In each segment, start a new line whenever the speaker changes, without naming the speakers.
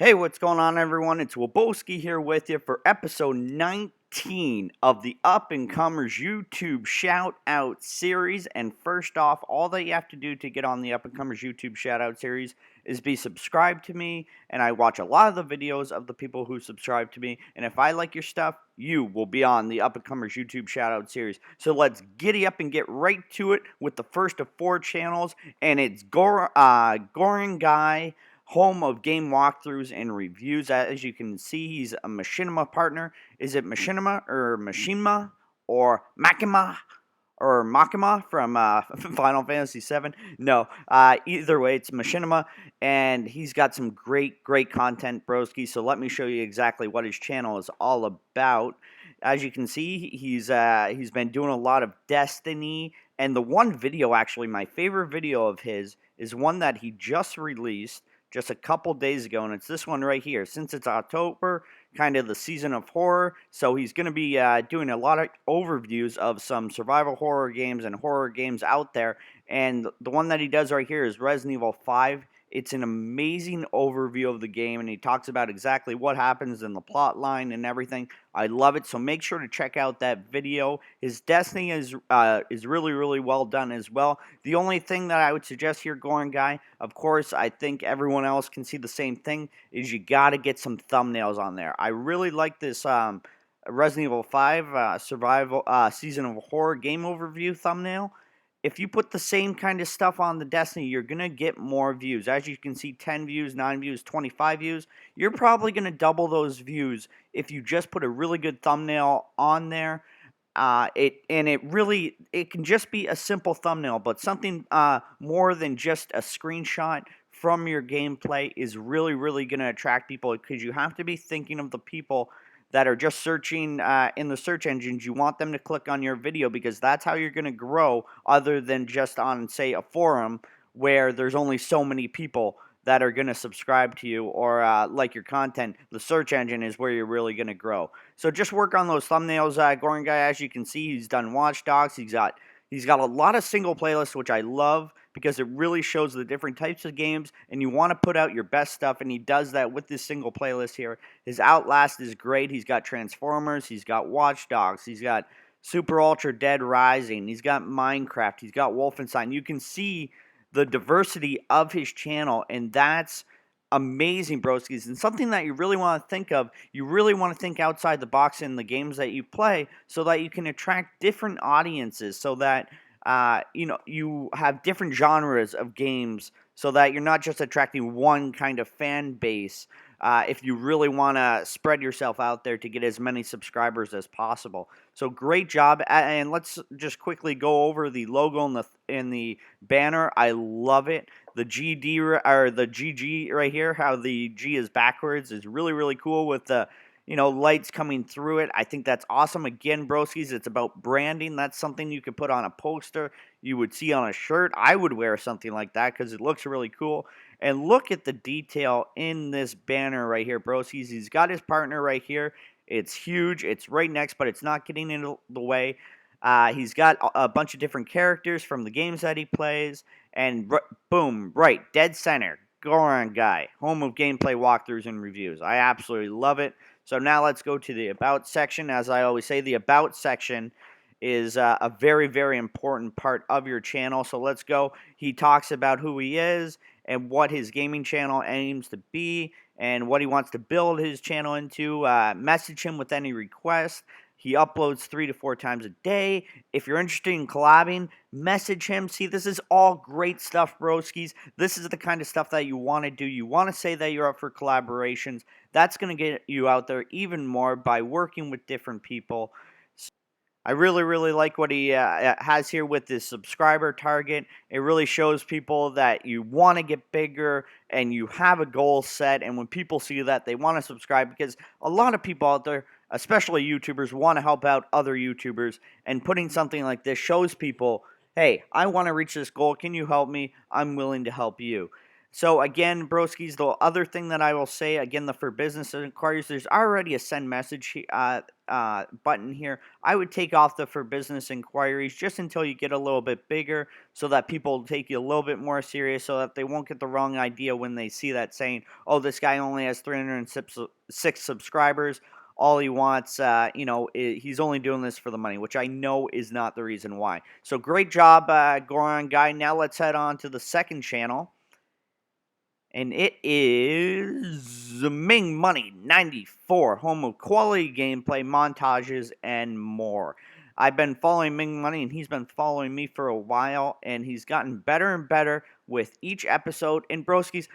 Hey, what's going on, everyone? It's Willboski here with you for episode 19 of the Up and Comers YouTube Shout Out series. And first off, all that you have to do to get on the Up and Comers YouTube Shout Out series is be subscribed to me. And I watch a lot of the videos of the people who subscribe to me. And if I like your stuff, you will be on the Up and Comers YouTube Shout Out series. So let's giddy up and get right to it with the first of 4 channels. And it's Gauron Guy, home of game walkthroughs and reviews. As you can see, he's a Machinima partner. Is it Machinima or Machima or Makima or Makima from Final Fantasy VII? No, either way, it's Machinima, and he's got some great content, broski. So let me show you exactly what his channel is all about. As you can see, he's been doing a lot of Destiny, and the one video, actually, my favorite video of his is one that he just released just a couple days ago, and it's this one right here. Since it's October, kind of the season of horror, so he's going to be doing a lot of overviews of some survival horror games and horror games out there, and the one that he does right here is Resident Evil 5. It's an amazing overview of the game, and he talks about exactly what happens in the plot line and everything. I love it, so make sure to check out that video. His Destiny is really well done as well. The only thing that I would suggest here, Gauron Guy, of course, I think everyone else can see the same thing, is you got to get some thumbnails on there. I really like this Resident Evil 5 survival season of horror game overview thumbnail. If you put the same kind of stuff on the Destiny, you're going to get more views. As you can see, 10 views, 9 views, 25 views. You're probably going to double those views if you just put a really good thumbnail on there. It can just be a simple thumbnail, but something more than just a screenshot from your gameplay is really going to attract people, because you have to be thinking of the people that are just searching in the search engines. You want them to click on your video, because that's how you're going to grow, other than just on, say, a forum where there's only so many people that are going to subscribe to you or like your content. The search engine is where you're really going to grow. So just work on those thumbnails, Gauron Guy. As you can see, he's done Watch Dogs. He's got a lot of single playlists, which I love, because it really shows the different types of games, and you want to put out your best stuff, and he does that with this single playlist here. His Outlast is great. He's got Transformers. He's got Watch Dogs. He's got Super Ultra Dead Rising. He's got Minecraft. He's got Wolfenstein. You can see the diversity of his channel, and that's amazing, broskies. And something that you really want to think of, you really want to think outside the box in the games that you play, so that you can attract different audiences, so that you have different genres of games, so that you're not just attracting one kind of fan base. If you really want to spread yourself out there to get as many subscribers as possible. So great job, and let's just quickly go over the logo in the banner. I love it. The GG right here, how the G is backwards, is really cool with the lights coming through it. I think that's awesome. Again, broskies, it's about branding. That's something you could put on a poster. You would see on a shirt. I would wear something like that because it looks really cool. And look at the detail in this banner right here, broskies. He's got his partner right here. It's huge. It's right next, but it's not getting in the way. He's got a bunch of different characters from the games that he plays. And boom, right, dead center, Gauron Guy, home of gameplay walkthroughs and reviews. I absolutely love it. So now let's go to the About section. As I always say, the About section is a very important part of your channel. So let's go. He talks about who he is and what his gaming channel aims to be and what he wants to build his channel into. Message him with any request. He uploads 3 to 4 times a day. If you're interested in collabing, message him. See, this is all great stuff, broskies. This is the kind of stuff that you want to do. You want to say that you're up for collaborations. That's going to get you out there even more by working with different people. I really like what he has here with this subscriber target. It really shows people that you want to get bigger and you have a goal set. And when people see that, they want to subscribe, because a lot of people out there, especially YouTubers, want to help out other YouTubers. And putting something like this shows people, hey, I want to reach this goal. Can you help me? I'm willing to help you. So again, broskies, the other thing that I will say, again, for business inquiries, there's already a send message button here. I would take off the for business inquiries just until you get a little bit bigger so that people take you a little bit more serious so that they won't get the wrong idea when they see that saying, oh, this guy only has 306 subscribers. All he wants, he's only doing this for the money, which I know is not the reason why. So great job, Gauron Guy. Now let's head on to the second channel. And it is Ming Money 94, home of quality gameplay, montages, and more. I've been following Ming Money, and he's been following me for a while, and he's gotten better and better with each episode. And broskies,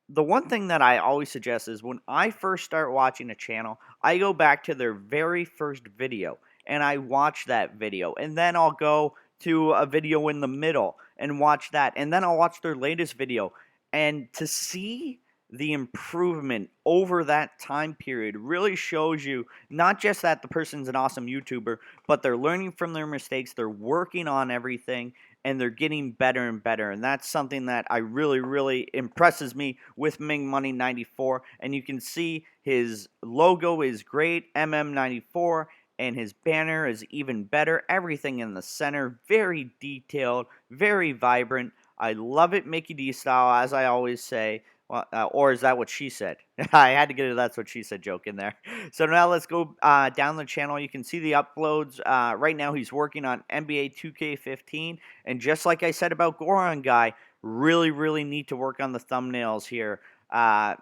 the one thing that I always suggest is when I first start watching a channel, I go back to their very first video, and I watch that video, and then I'll go to a video in the middle and watch that, and then I'll watch their latest video. And to see the improvement over that time period really shows you not just that the person's an awesome YouTuber, but they're learning from their mistakes, they're working on everything, and they're getting better and better. And that's something that I really impresses me with Ming Money 94. And you can see his logo is great, MM94, and his banner is even better. Everything in the center, very detailed, very vibrant. I love it Mickey D style, as I always say. Well, or is that what she said? I had to get a that's what she said joke in there. So now let's go down the channel. You can see the uploads. Right now he's working on NBA 2K15. And just like I said about Gauron Guy, really need to work on the thumbnails here.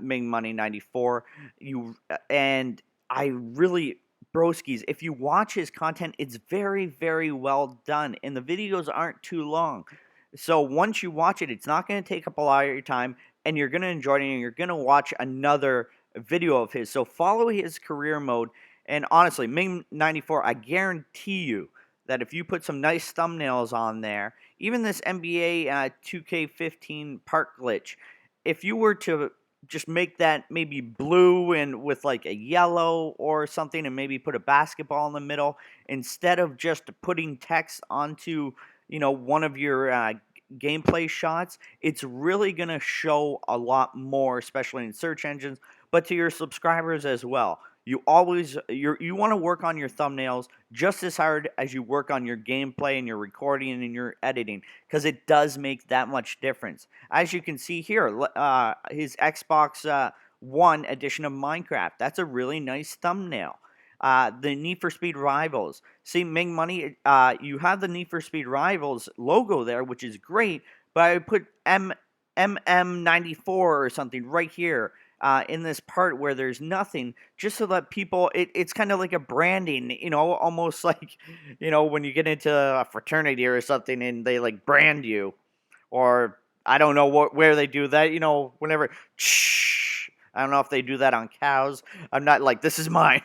Ming Money 94. And I really... Broskies, if you watch his content, it's very well done. And the videos aren't too long. So once you watch it, it's not going to take up a lot of your time, and you're going to enjoy it, and you're going to watch another video of his. So follow his career mode, and honestly, Ming94, I guarantee you that if you put some nice thumbnails on there, even this NBA 2K15 park glitch, if you were to just make that maybe blue and with like a yellow or something, and maybe put a basketball in the middle, instead of just putting text onto one of your gameplay shots, it's really going to show a lot more, especially in search engines, but to your subscribers as well. You want to work on your thumbnails just as hard as you work on your gameplay and your recording and your editing, because it does make that much difference. As you can see here, his Xbox One edition of Minecraft, that's a really nice thumbnail. The Need for Speed Rivals. See, Ming Money, you have the Need for Speed Rivals logo there, which is great, but I would put MM94 or something right here in this part where there's nothing, just so that people, it's kind of like a branding, almost like, when you get into a fraternity or something and they like brand you, or I don't know where they do that, whenever, I don't know if they do that on cows. I'm not like, this is mine.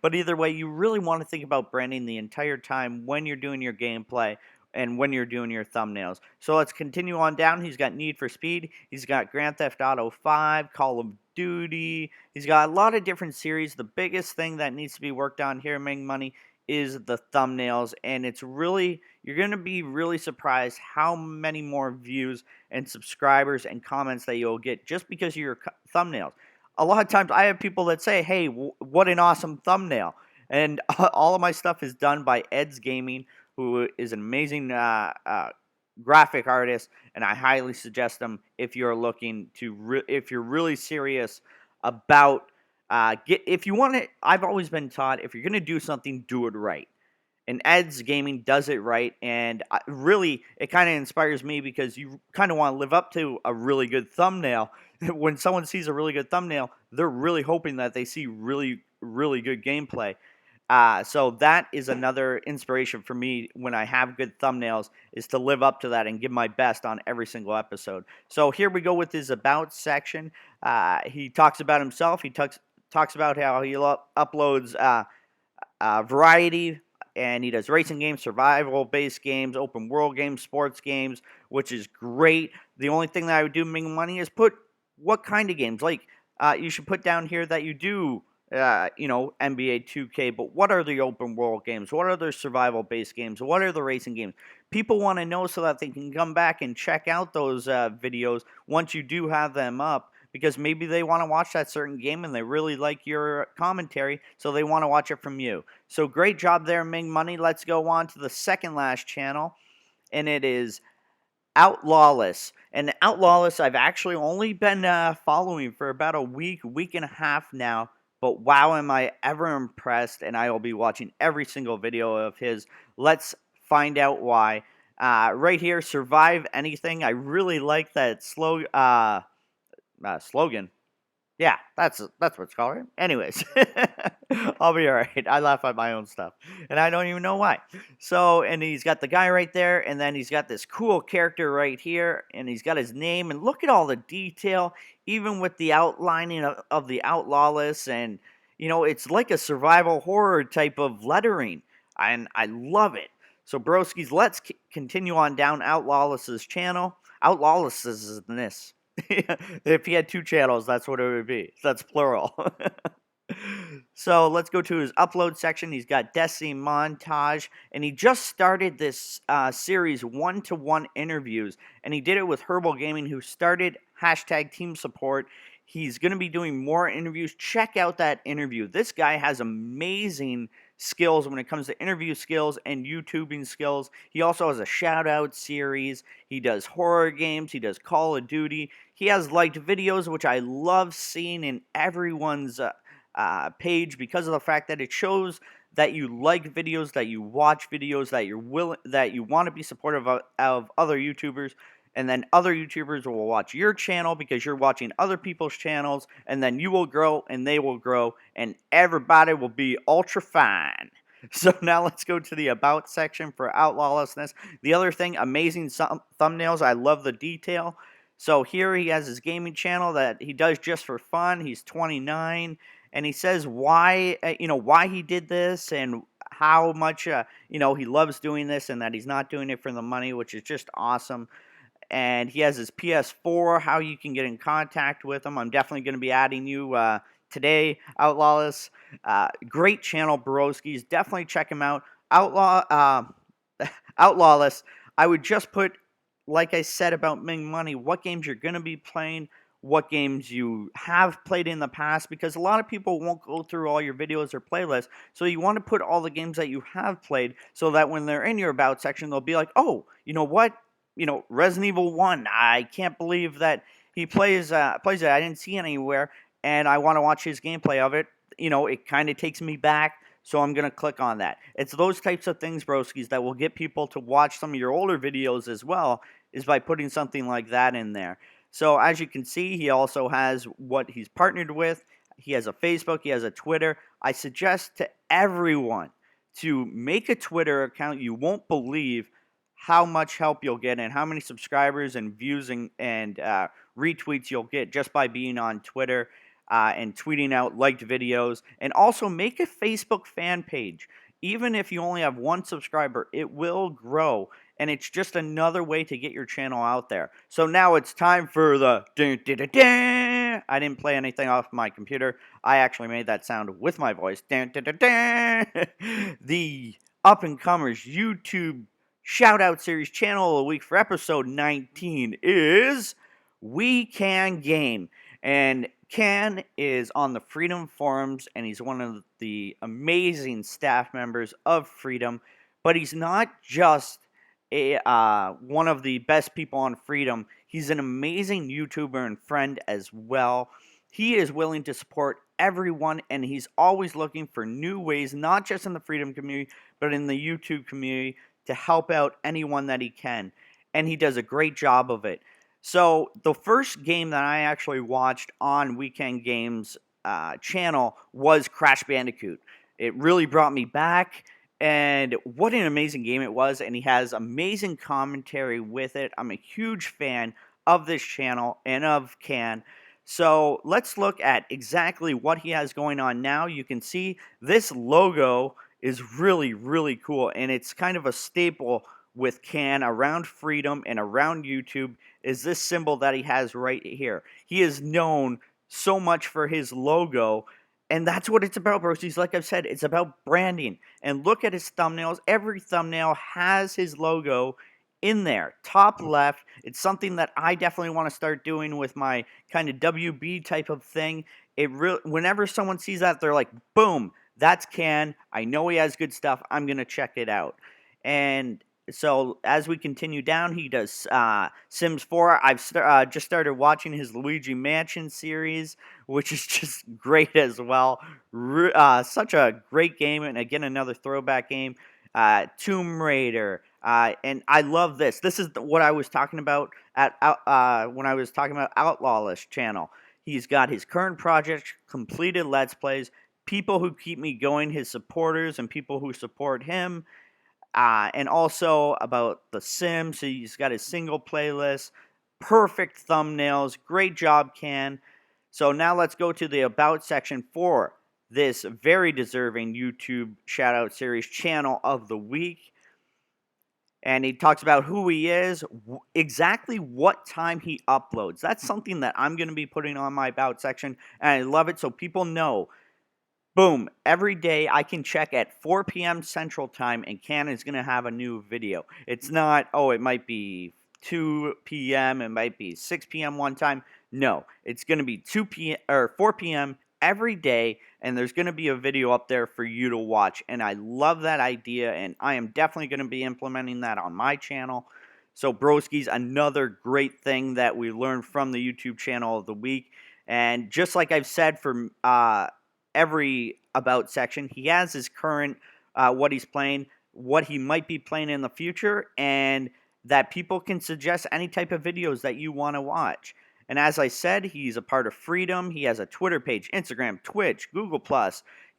But either way, you really want to think about branding the entire time when you're doing your gameplay and when you're doing your thumbnails. So let's continue on down. He's got Need for Speed. He's got Grand Theft Auto 5, Call of Duty. He's got a lot of different series. The biggest thing that needs to be worked on here, Ming Money, is the thumbnails, and you're going to be really surprised how many more views and subscribers and comments that you'll get just because of your thumbnails. A lot of times I have people that say, hey, what an awesome thumbnail, and all of my stuff is done by Ed's Gaming, who is an amazing graphic artist, and I highly suggest them if you're looking to if you're really serious about if you want it. I've always been taught, if you're going to do something, do it right. And Ed's Gaming does it right, and really, it kind of inspires me, because you kind of want to live up to a really good thumbnail. When someone sees a really good thumbnail, they're really hoping that they see really good gameplay. So that is another inspiration for me when I have good thumbnails, is to live up to that and give my best on every single episode. So here we go with his About section. He talks about himself. He talks about how he uploads variety, and he does racing games, survival-based games, open world games, sports games, which is great. The only thing that I would do, Ming Money, is put what kind of games. Like, you should put down here that you do NBA 2K, but what are the open world games? What are the survival based games? What are the racing games? People want to know so that they can come back and check out those videos once you do have them up, because maybe they want to watch that certain game and they really like your commentary, so they want to watch it from you. So great job there, Ming Money. Let's go on to the second last channel, and it is Outlawless. And Outlawless, I've actually only been following for about a week and a half now. But wow, am I ever impressed, and I will be watching every single video of his. Let's find out why. Right here, survive anything. I really like that slogan. Yeah, that's what it's called, right? Anyways, I'll be all right. I laugh at my own stuff, and I don't even know why. So, and he's got the guy right there, and then he's got this cool character right here, and he's got his name, and look at all the detail, even with the outlining of the Outlawless, and it's like a survival horror type of lettering, and I love it. So, broskies, let's continue on down Outlawless's channel. Outlawless is this. If he had two channels, that's what it would be. That's plural. So let's go to his upload section. He's got Destiny Montage, and he just started this series 1-to-1 interviews, and he did it with Herbal Gaming, who started #team support. He's going to be doing more interviews. Check out that interview. This guy has amazing skills when it comes to interview skills and YouTubing skills. He also has a Shoutout series. He does horror games. He does Call of Duty. He has liked videos, which I love seeing in everyone's page, because of the fact that it shows that you like videos, that you watch videos, that you want to be supportive of other YouTubers. And then other YouTubers will watch your channel because you're watching other people's channels, and then you will grow and they will grow, and everybody will be ultra fine. So now let's go to the About section for Outlawlessness. The other thing, amazing thumbnails. I love the detail. So here he has his gaming channel that he does just for fun. He's 29, and he says why he did this and how much he loves doing this, and that he's not doing it for the money, which is just awesome. And he has his PS4, how you can get in contact with him. I'm definitely going to be adding you today, Outlawless. Great channel, broskies. Definitely check him out. Outlawless. I would just put, like I said about Ming Money, what games you're going to be playing, what games you have played in the past, because a lot of people won't go through all your videos or playlists. So you want to put all the games that you have played, so that when they're in your About section, they'll be like, oh, you know what? Resident Evil 1, I can't believe that he plays it. I didn't see it anywhere, and I want to watch his gameplay of it. It kind of takes me back, so I'm going to click on that. It's those types of things, broskies, that will get people to watch some of your older videos as well, is by putting something like that in there. So as you can see, he also has what he's partnered with. He has a Facebook, he has a Twitter. I suggest to everyone to make a Twitter account. You won't believe how much help you'll get and how many subscribers and views and retweets you'll get just by being on Twitter and tweeting out liked videos. And also make a Facebook fan page. Even if you only have one subscriber, it will grow. And it's just another way to get your channel out there. So now it's time for the dun, dun, dun, dun. I didn't play anything off my computer. I actually made that sound with my voice. Dun, dun, dun, dun. The up-and-comers YouTube Shoutout Series Channel of the Week for episode 19 is WeKanGame. And Can is on the Freedom Forums, and he's one of the amazing staff members of Freedom. But he's not just one of the best people on Freedom. He's an amazing YouTuber and friend as well. He is willing to support everyone, and he's always looking for new ways, not just in the Freedom community, but in the YouTube community, to help out anyone that he can. And he does a great job of it. So the first game that I actually watched on WeKanGame's channel was Crash Bandicoot. It really brought me back, and what an amazing game it was, and he has amazing commentary with it. I'm a huge fan of this channel and of Can. So let's look at exactly what he has going on now. You can see this logo is really, really cool, and it's kind of a staple with Can around Freedom and around YouTube, is this symbol that he has right here. He is known so much for his logo, And that's what it's about, broskies. Like I've said, it's about branding. And look at his thumbnails. Every thumbnail has his logo in there, top left. It's something that I definitely want to start doing with my kind of WB type of thing. Whenever someone sees that, they're like, boom, that's Can. I know he has good stuff. I'm going to check it out. And so as we continue down, he does Sims 4. I've just started watching his Luigi Mansion series, which is just great as well. Such a great game, and again, another throwback game. Tomb Raider, and I love this. This is what I was talking about when I was talking about Outlawless channel. He's got his current project, completed Let's Plays, people who keep me going, his supporters, and people who support him. And also about The Sims. He's got his single playlist, perfect thumbnails, great job, Can. So now let's go to the About section for this very deserving YouTube Shoutout Series Channel of the Week. And he talks about who he is, exactly what time he uploads. That's something that I'm going to be putting on my About section, and I love it so people know. Boom, every day I can check at 4 p.m. Central Time and Can is going to have a new video. It's not, oh, it might be 2 p.m., it might be 6 p.m. one time. No, it's going to be 2 p.m. or 4 p.m. every day, and there's going to be a video up there for you to watch. And I love that idea, and I am definitely going to be implementing that on my channel. So, broskies, another great thing that we learned from the YouTube channel of the week. And just like I've said for every About section, he has his current, what he's playing, what he might be playing in the future, and that people can suggest any type of videos that you want to watch. And as I said, he's a part of Freedom. He has a Twitter page, Instagram, Twitch, Google+.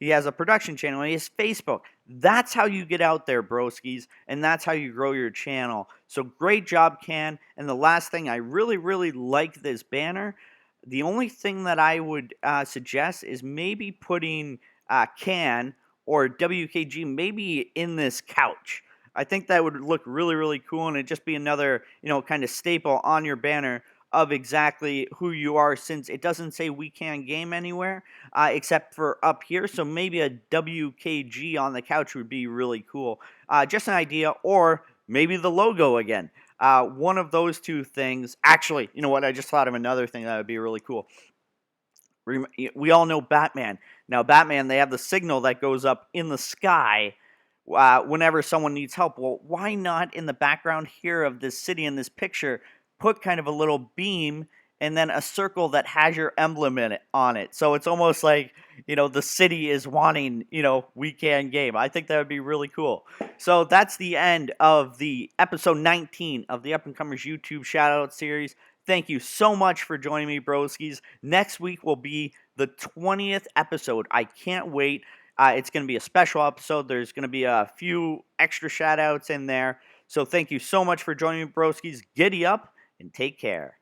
He has a production channel. He has Facebook. That's how you get out there, broskies, and that's how you grow your channel. So great job, Can. And the last thing, I really, really like this banner. The only thing that I would suggest is maybe putting Can or WKG maybe in this couch. I think that would look really, really cool, and it'd just be another, kind of staple on your banner of exactly who you are, since it doesn't say WeKanGame anywhere except for up here. So maybe a WKG on the couch would be really cool. Just an idea, or maybe the logo again. One of those two things. Actually, you know what? I just thought of another thing that would be really cool. We all know Batman. Now, Batman, they have the signal that goes up in the sky whenever someone needs help. Well, why not in the background here of this city in this picture put kind of a little beam and then a circle that has your emblem on it? So it's almost like, the city is wanting, WeKanGame. I think that would be really cool. So that's the end of the episode 19 of the Up and Comers YouTube Shoutout series. Thank you so much for joining me, broskies. Next week will be the 20th episode. I can't wait. It's going to be a special episode. There's going to be a few extra shout-outs in there. So thank you so much for joining me, broskies. Giddy up and take care.